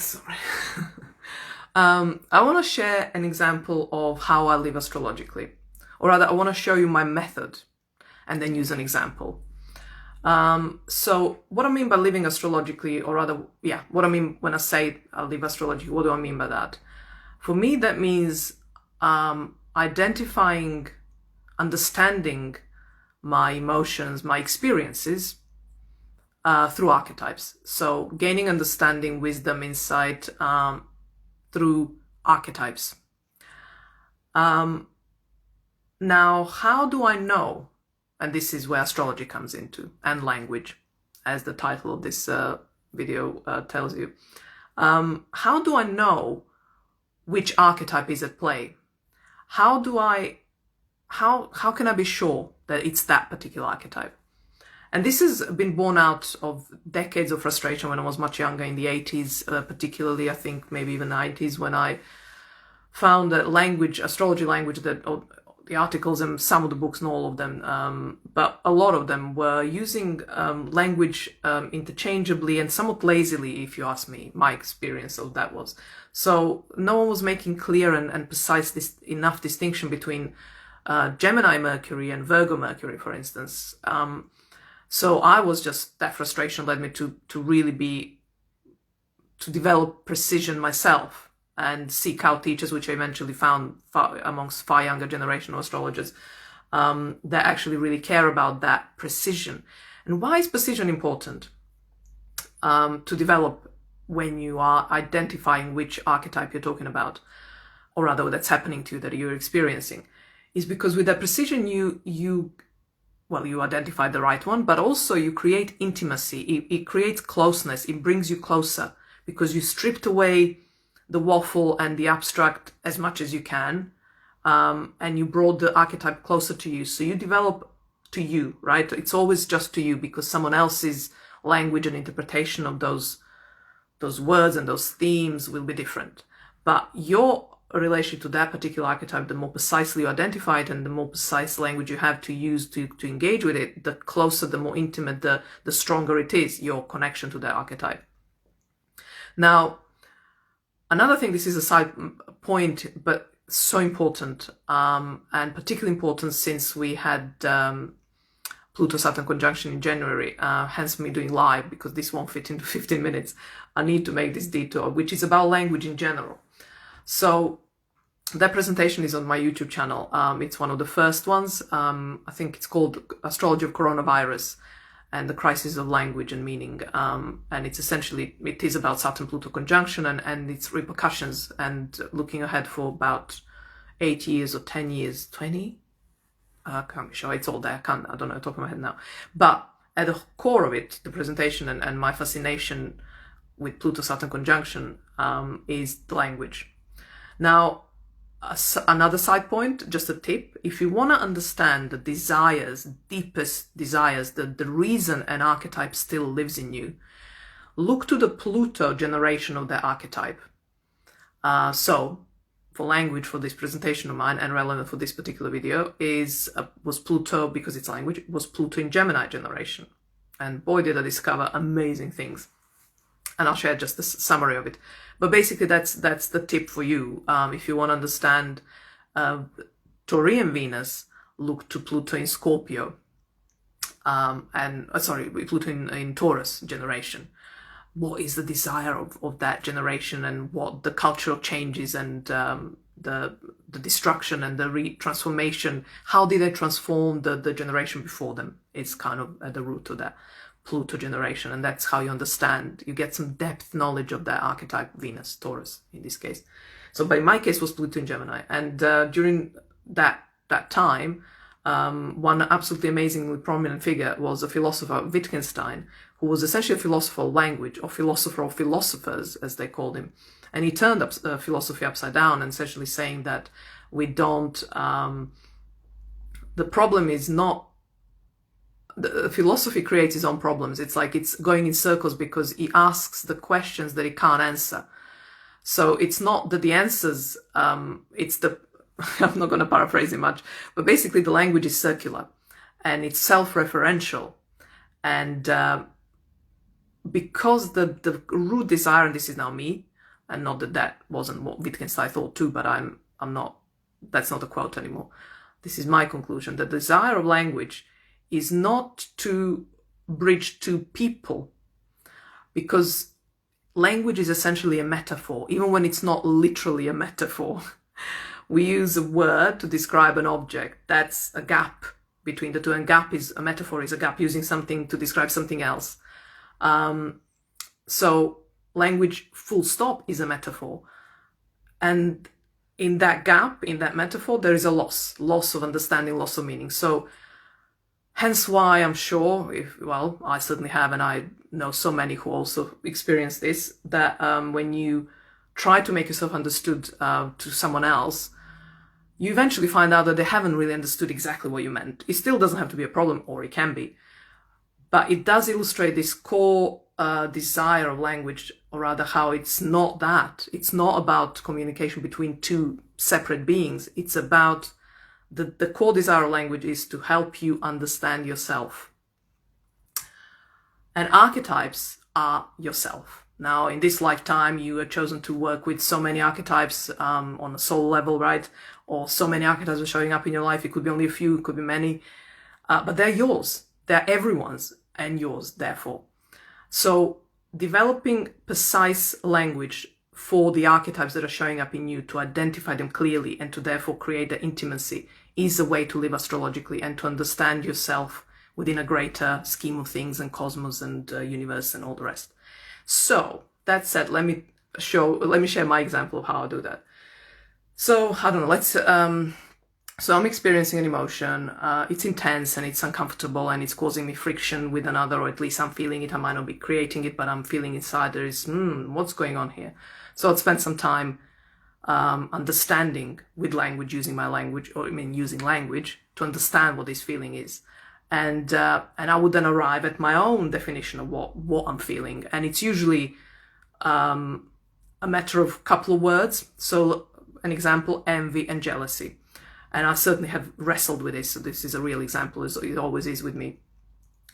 Sorry. I want to share an example of how I live astrologically. Or rather, I want to show you my method and then use an example. So what I mean by living astrologically, or rather, what I mean when I say I live astrologically, what do I mean by that? For me, that means identifying, understanding my emotions, my experiences through archetypes. So gaining understanding, wisdom, insight through archetypes. Now, how do I know? And this is where astrology comes into, and language, as the title of this video tells you. How do I know which archetype is at play? How can I be sure that it's that particular archetype? And this has been born out of decades of frustration when I was much younger, in the 80s, particularly, I think maybe even 90s, when I found that language, astrology language, that the articles and some of the books, not all of them, but a lot of them were using language interchangeably and somewhat lazily, if you ask me. My experience of that was. So no one was making clear and precise enough distinction between Gemini Mercury and Virgo Mercury, for instance. So I was just, that frustration led me to really to develop precision myself and seek out teachers, which I eventually found amongst far younger generation of astrologers that actually really care about that precision. And why is precision important to develop when you are identifying which archetype you're talking about, or rather that's happening to you, that you're experiencing? Is because with that precision you identify the right one, but also you create intimacy. It creates closeness. It brings you closer because you stripped away the waffle and the abstract as much as you can, and you brought the archetype closer to you. So you develop to you, right? It's always just to you, because someone else's language and interpretation of those words and those themes will be different. But your relation to that particular archetype, the more precisely you identify it and the more precise language you have to use to engage with it, the closer, the more intimate, the stronger it is, your connection to that archetype. Now, another thing, this is a side point, but so important, and particularly important since we had Pluto-Saturn conjunction in January, hence me doing live, because this won't fit into 15 minutes. I need to make this detour, which is about language in general. So that presentation is on my YouTube channel. It's one of the first ones. I think it's called Astrology of Coronavirus and the Crisis of Language and Meaning. And it's essentially, it is about Saturn-Pluto conjunction and its repercussions, and looking ahead for about 8 years or 10 years, 20? I can't be sure. It's all there. I don't know, top of my head now. But at the core of it, the presentation and my fascination with Pluto-Saturn conjunction is the language. Now, another side point, just a tip: if you want to understand the desires, deepest desires, the reason an archetype still lives in you, look to the Pluto generation of that archetype. So, for language, for this presentation of mine, and relevant for this particular video, was Pluto, because it's language, was Pluto in Gemini generation. And boy, did I discover amazing things. And I'll share just a summary of it. But basically, that's the tip for you. If you want to understand Taurian Venus, look to Pluto in Scorpio, Pluto in Taurus generation. What is the desire of that generation, and what the cultural changes and the destruction and the transformation? How did they transform the generation before them? It's kind of at the root of that Pluto generation, and that's how you understand. You get some depth knowledge of that archetype, Venus, Taurus in this case. So, but in my case, was Pluto in Gemini, and during that time, one absolutely amazingly prominent figure was a philosopher, Wittgenstein, who was essentially a philosopher of language, or philosopher of philosophers, as they called him. And he turned philosophy upside down, and essentially saying that we don't. The problem is not. The philosophy creates its own problems. It's like it's going in circles because he asks the questions that he can't answer. So it's not that the answers, it's the, I'm not going to paraphrase it much, but basically the language is circular and it's self-referential. And because the root desire, and this is now me, And not that that wasn't what Wittgenstein thought too, but I'm not, that's not a quote anymore. This is my conclusion. The desire of language is not to bridge two people, because language is essentially a metaphor, even when it's not literally a metaphor. We use a word to describe an object. That's a gap between the two, and gap is a metaphor, is a gap using something to describe something else. So language, full stop, is a metaphor. And in that gap, in that metaphor, there is a loss of understanding, loss of meaning. So hence why I'm sure, well, I certainly have, and I know so many who also experience this, that when you try to make yourself understood to someone else, you eventually find out that they haven't really understood exactly what you meant. It still doesn't have to be a problem, or it can be. But it does illustrate this core desire of language, or rather how it's not that. It's not about communication between two separate beings. It's about the core desire of language is to help you understand yourself. And archetypes are yourself. Now, in this lifetime, you have chosen to work with so many archetypes on a soul level, right? Or so many archetypes are showing up in your life. It could be only a few, it could be many, but they're yours. They're everyone's and yours, therefore. So developing precise language for the archetypes that are showing up in you, to identify them clearly and to therefore create the intimacy, is a way to live astrologically and to understand yourself within a greater scheme of things and cosmos and universe and all the rest. So that said, let me share my example of how I do that. So I don't know, so I'm experiencing an emotion, it's intense and it's uncomfortable and it's causing me friction with another, or at least I'm feeling it. I might not be creating it, but I'm feeling inside there is, what's going on here? So I'll spend some time understanding with language, using language to understand what this feeling is. And I would then arrive at my own definition of what I'm feeling. And it's usually a matter of a couple of words. So an example, envy and jealousy. And I certainly have wrestled with this. So this is a real example, as it always is with me.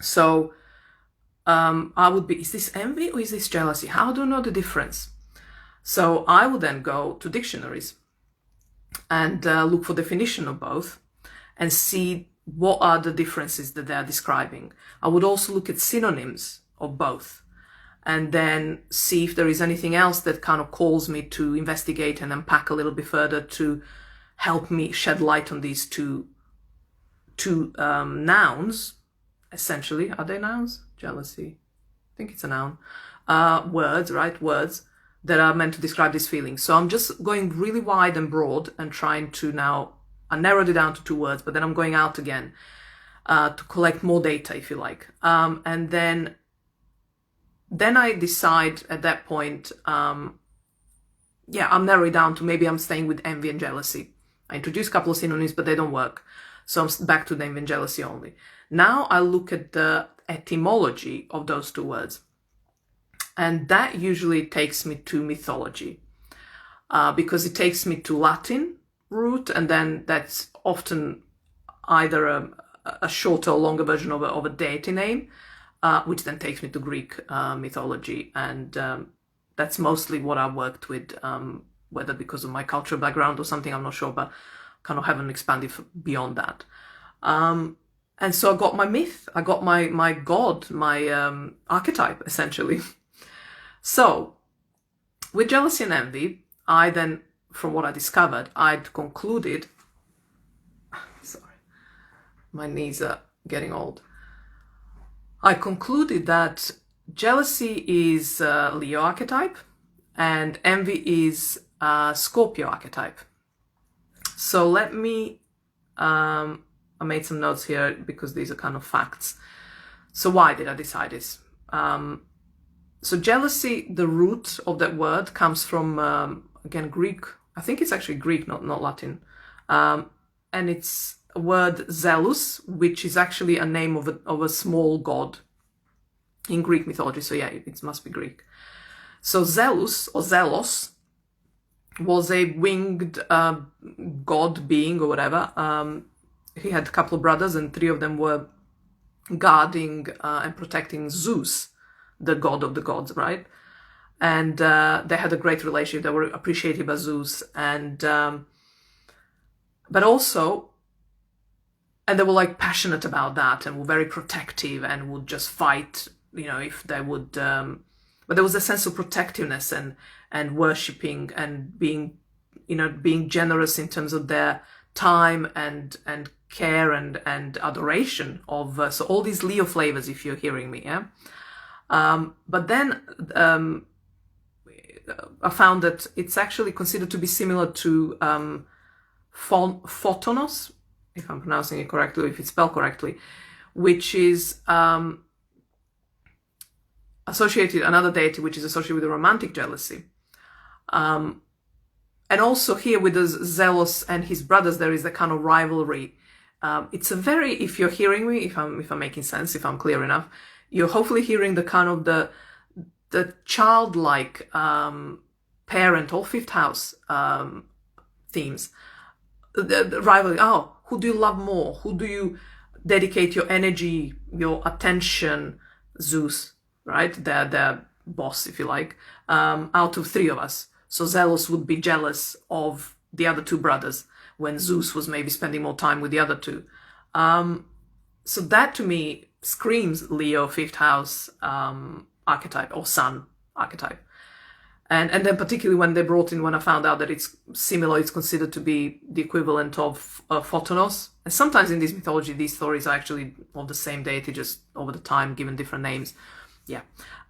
So I would be, is this envy or is this jealousy? How do I know the difference? So I would then go to dictionaries and look for definition of both and see what are the differences that they're describing. I would also look at synonyms of both and then see if there is anything else that kind of calls me to investigate and unpack a little bit further to help me shed light on these two nouns, essentially. Are they nouns? Jealousy. I think it's a noun. Words, right? Words that are meant to describe this feeling. So I'm just going really wide and broad and trying to now, I narrowed it down to 2 words, but then I'm going out again to collect more data, if you like. And then I decide at that point, I'm narrowing down to maybe I'm staying with envy and jealousy. I introduce a couple of synonyms, but they don't work. So I'm back to the envy and jealousy only. Now I look at the etymology of those 2 words. And that usually takes me to mythology, because it takes me to Latin root, and then that's often either a shorter or longer version of a deity name, which then takes me to Greek mythology. And that's mostly what I worked with, whether because of my cultural background or something, I'm not sure, but kind of haven't expanded beyond that. And so I got my myth, I got my god, my archetype, essentially. So with jealousy and envy, I then, from what I discovered, I'd concluded, sorry, my knees are getting old. I concluded that jealousy is Leo archetype and envy is Scorpio archetype. So let me, I made some notes here because these are kind of facts. So why did I decide this? So jealousy, the root of that word comes from, again, Greek. I think it's actually Greek, not Latin. And it's a word zealous, which is actually a name of a small god in Greek mythology. So yeah, it must be Greek. So Zeus or Zelos was a winged god being or whatever. He had a couple of brothers and 3 of them were guarding and protecting Zeus, the god of the gods, right? and they had a great relationship. They were appreciated by Zeus, and but also, and they were like passionate about that, and were very protective, and would just fight, if they would. But there was a sense of protectiveness and worshipping and being generous in terms of their time and care and adoration of so all these Leo flavors, if you're hearing me, yeah. But then I found that it's actually considered to be similar to Photonos, if I'm pronouncing it correctly, if it's spelled correctly, which is associated, another deity which is associated with the romantic jealousy. And also here with the Zelos and his brothers, there is a kind of rivalry. It's a very, if you're hearing me, if I'm making sense, if I'm clear enough, you're hopefully hearing the kind of the childlike parent or fifth house themes. The rivalry. Oh, who do you love more? Who do you dedicate your energy, your attention? Zeus, right? Their boss, if you like, out of three of us. So Zelos would be jealous of the other two brothers when Zeus was maybe spending more time with the other two. So that to me screams Leo fifth house archetype or sun archetype. And then particularly when I found out that it's similar, it's considered to be the equivalent of Photonos. And sometimes in this mythology, these stories are actually of the same deity, just over the time given different names. Yeah.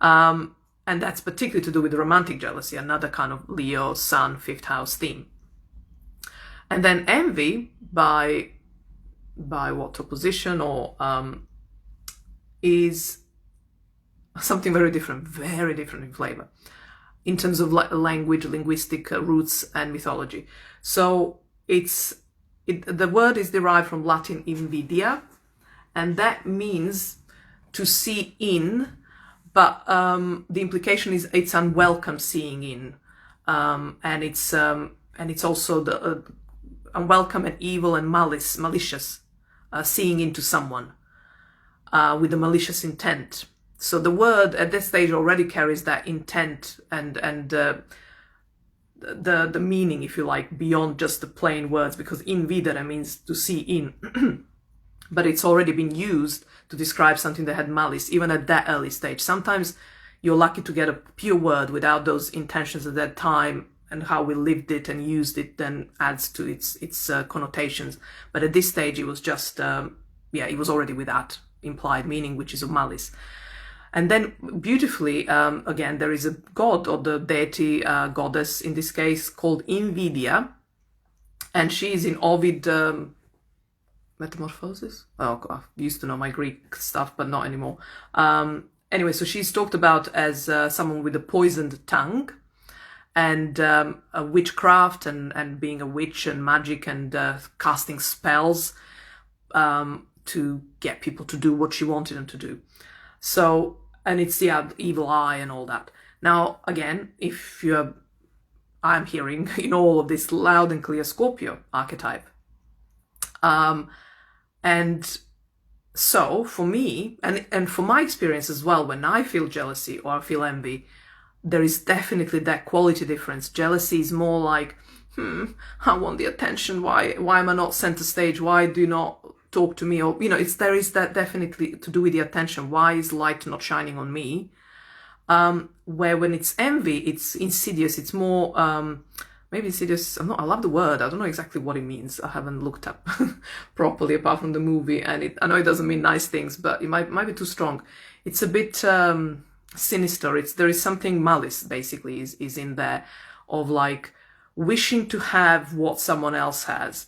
And that's particularly to do with the romantic jealousy, another kind of Leo, Sun, fifth house theme. And then envy, by what opposition or is something very different in flavor, in terms of language, linguistic roots, and mythology. So the word is derived from Latin invidia, and that means to see in. But the implication is it's unwelcome seeing in, and it's also the unwelcome and evil and malicious seeing into someone with a malicious intent. So the word at this stage already carries that intent and the meaning, if you like, beyond just the plain words, because invidere means to see in. But it's already been used to describe something that had malice, even at that early stage. Sometimes you're lucky to get a pure word without those intentions at that time, and how we lived it and used it then adds to its connotations. But at this stage, it was just, it was already with that implied meaning, which is of malice. And then beautifully, again, there is a god, or the deity, goddess in this case, called Invidia. And she is in Ovid, Metamorphosis? Oh, God, I used to know my Greek stuff, but not anymore. Anyway, so she's talked about as someone with a poisoned tongue, and a witchcraft, and being a witch and magic and casting spells to get people to do what she wanted them to do. So, and it's the evil eye and all that. Now, again, I'm hearing in all of this loud and clear Scorpio archetype. And so for me, and for my experience as well, when I feel jealousy or I feel envy, there is definitely that quality difference. Jealousy is more like, I want the attention. Why am I not center stage? Why do you not talk to me? Or, there is that definitely to do with the attention. Why is light not shining on me? Where when it's envy, it's insidious. It's more, maybe insidious. I love the word. I don't know exactly what it means. I haven't looked up properly apart from the movie. And I know it doesn't mean nice things, but it might be too strong. It's a bit sinister. There is something malice, basically, is in there, of like wishing to have what someone else has.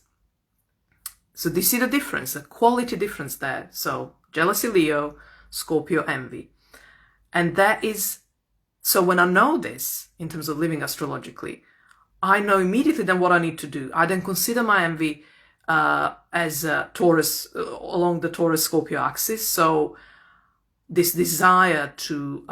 So do you see the difference, the quality difference there? So jealousy, Leo, Scorpio, envy. And that is, so when I know this in terms of living astrologically, I know immediately then what I need to do. I then consider my envy as Taurus, along the Taurus-Scorpio axis. So this desire to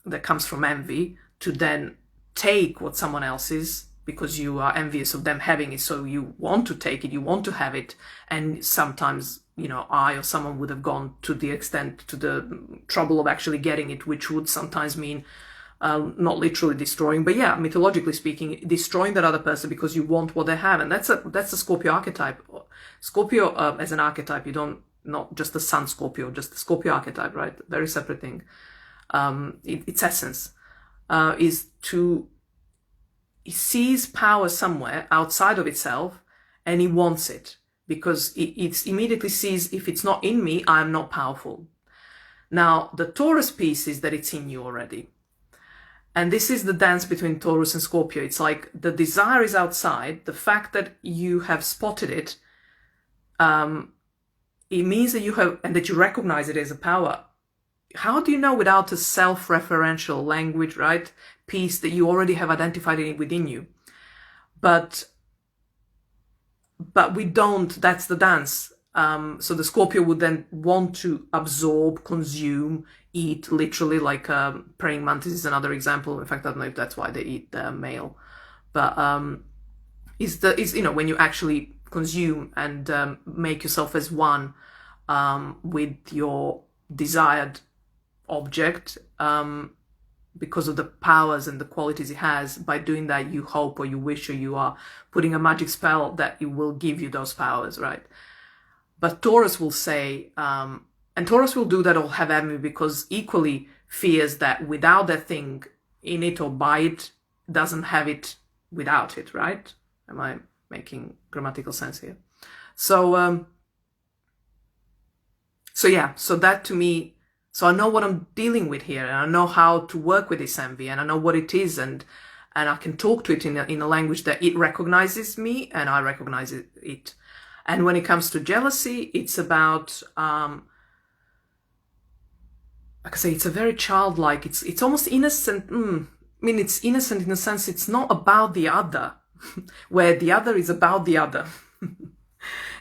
that comes from envy to then take what someone else is, because you are envious of them having it, so you want to take it, you want to have it. And sometimes, I or someone would have gone to the extent, to the trouble of actually getting it, which would sometimes mean not literally destroying, but yeah, mythologically speaking, destroying that other person because you want what they have. And that's the Scorpio archetype. Scorpio as an archetype, you don't, not just the Sun Scorpio, just the Scorpio archetype, right? Very separate thing. Its essence is to, he sees power somewhere outside of itself and he wants it because it immediately sees, if it's not in me, I'm not powerful. Now, the Taurus piece is that it's in you already. And this is the dance between Taurus and Scorpio. It's like the desire is outside. The fact that you have spotted it, it means that you have, and that you recognize it as a power. How do you know without a self-referential language, right? Piece that you already have identified it within you. But we don't, that's the dance. So the Scorpio would then want to absorb, consume, eat, literally, like praying mantis is another example. In fact, I don't know if that's why they eat the male. But is you know, when you actually consume and make yourself as one with your desired object, because of the powers and the qualities it has. By doing that, you hope or you wish or you are putting a magic spell that it will give you those powers, right? But Taurus will say, and Taurus will do that or have envy because equally fears that without that thing in it or by it, doesn't have it without it, right? Am I making grammatical sense here? So, yeah, so that to me, so I know what I'm dealing with here, and I know how to work with this envy, and I know what it is, and I can talk to it in a language that it recognizes me and I recognize it. And when it comes to jealousy, it's about, like I say, it's a very childlike, it's almost innocent. I mean, it's innocent in the sense it's not about the other, where the other is about the other.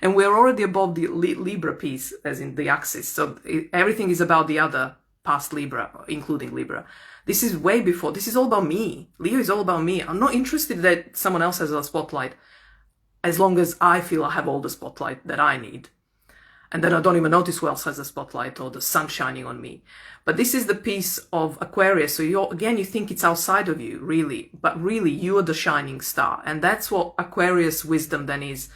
And we're already above the Libra piece, as in the axis. So everything is about the other, past Libra, including Libra. This is way before. This is all about me. Leo is all about me. I'm not interested that someone else has a spotlight, as long as I feel I have all the spotlight that I need. And then I don't even notice who else has a spotlight or the sun shining on me. But this is the piece of Aquarius. So you think it's outside of you, really. But really, you are the shining star. And that's what Aquarius wisdom then is.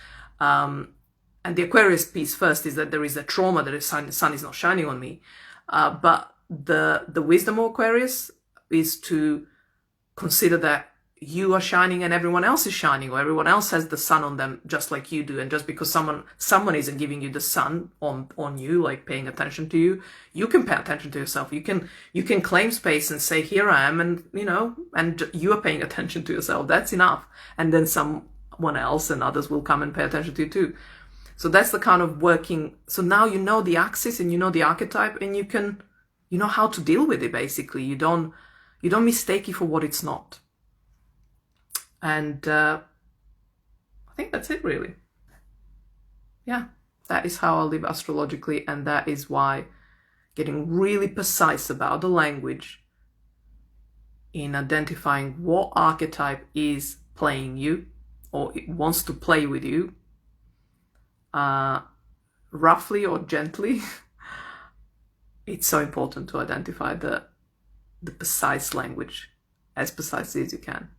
And the Aquarius piece first is that there is a trauma that the sun is not shining on me. But the wisdom of Aquarius is to consider that you are shining and everyone else is shining, or everyone else has the sun on them just like you do. And just because someone isn't giving you the sun on you, like paying attention to you, you can pay attention to yourself. You can claim space and say, here I am, and and you are paying attention to yourself. That's enough. And then someone else and others will come and pay attention to you too. So that's the kind of working. So now you know the axis and you know the archetype, and you know how to deal with it. Basically, you don't mistake it for what it's not. And I think that's it, really. Yeah, that is how I live astrologically, and that is why getting really precise about the language in identifying what archetype is playing you or it wants to play with you, roughly or gently. It's so important to identify the precise language as precisely as you can.